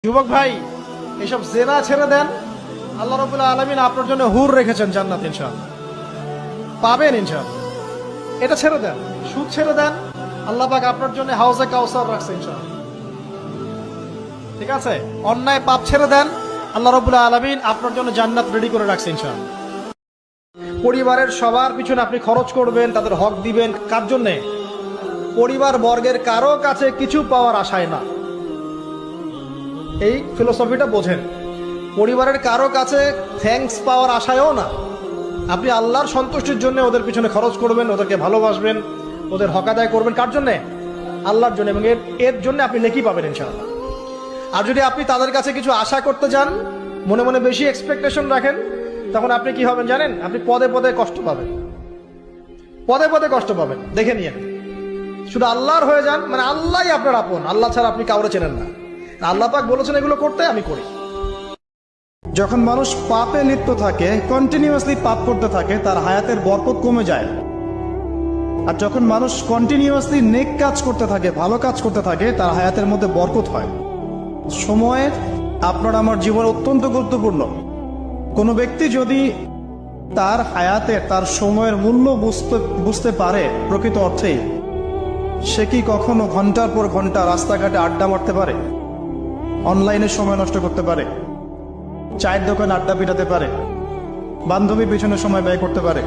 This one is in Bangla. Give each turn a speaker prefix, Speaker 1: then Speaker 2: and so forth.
Speaker 1: যুবক ভাই, এইসব জেনা ছেড়ে দেন। আল্লাহ রাব্বুল আলামিন আপনার জন্য হুর রেখেছেন জান্নাত, ইনশাআল্লাহ পাবেন ইনশাআল্লাহ। এটা ছেড়ে দেন, সুদ ছেড়ে দেন। আল্লাহ পাক আপনার জন্য হাউজে কাউসার রাখছে ইনশাআল্লাহ। ঠিক আছে, অন্যায় পাপ ছেড়ে দেন, আল্লাহ রাব্বুল আলামিন আপনার জন্য জান্নাত রেডি করে রাখছে ইনশাআল্লাহ। পরিবারের সবার পিছনে আপনি খরচ করবেন, তাদের হক দিবেন। কার জন্যে? পরিবার বর্গের কারো কাছে কিছু পাওয়ার আশায় না। এই ফিলোসফিটা বোঝেন। পরিবারের কারো কাছে থ্যাঙ্কস পাওয়ার আশায়ও না। আপনি আল্লাহর সন্তুষ্টির জন্য ওদের পিছনে খরচ করবেন, ওদেরকে ভালোবাসবেন, ওদের হক আদায় করবেন। কার জন্যে? আল্লাহর জন্য, এবং এর জন্য আপনি নেকি পাবেন ইনশাআল্লাহ। আর যদি আপনি তাদের কাছে কিছু আশা করতে যান, মনে মনে বেশি এক্সপেকটেশন রাখেন, তখন আপনি কি হবেন জানেন? আপনি পদে পদে কষ্ট পাবেন, পদে পদে কষ্ট পাবেন। দেখে নিয়েন, শুধু আল্লাহর হয়ে যান, মানে আল্লাহই আপনার আপন। আল্লাহ ছাড়া আপনি কাউরে চেনেন না। আল্লাহ পাক বলেছেন এগুলো করতে, আমি করি। যখন মানুষ পাপে লিপ্ত থাকে, কন্টিনিউয়াসলি পাপ করতে থাকে, তার হায়াতের বরকত কমে যায়। আর যখন মানুষ কন্টিনিউয়াসলি নেক কাজ করতে থাকে, ভালো কাজ করতে থাকে, তার হায়াতের মধ্যে বরকত হয়। সময়ের আপনার আমার জীবন অত্যন্ত গুরুত্বপূর্ণ। কোনো ব্যক্তি যদি তার হায়াতের, তার সময়ের মূল্য বুঝতে পারে প্রকৃত অর্থেই, সে কি কখনো ঘন্টার পর ঘন্টা রাস্তাঘাটে আড্ডা মারতে পারে? অনলাইনে সময় নষ্ট করতে পারে? চায়ের দোকানে আড্ডা পিটাতে পারে? বান্ধবীর পিছনে সময় ব্যয় করতে পারে?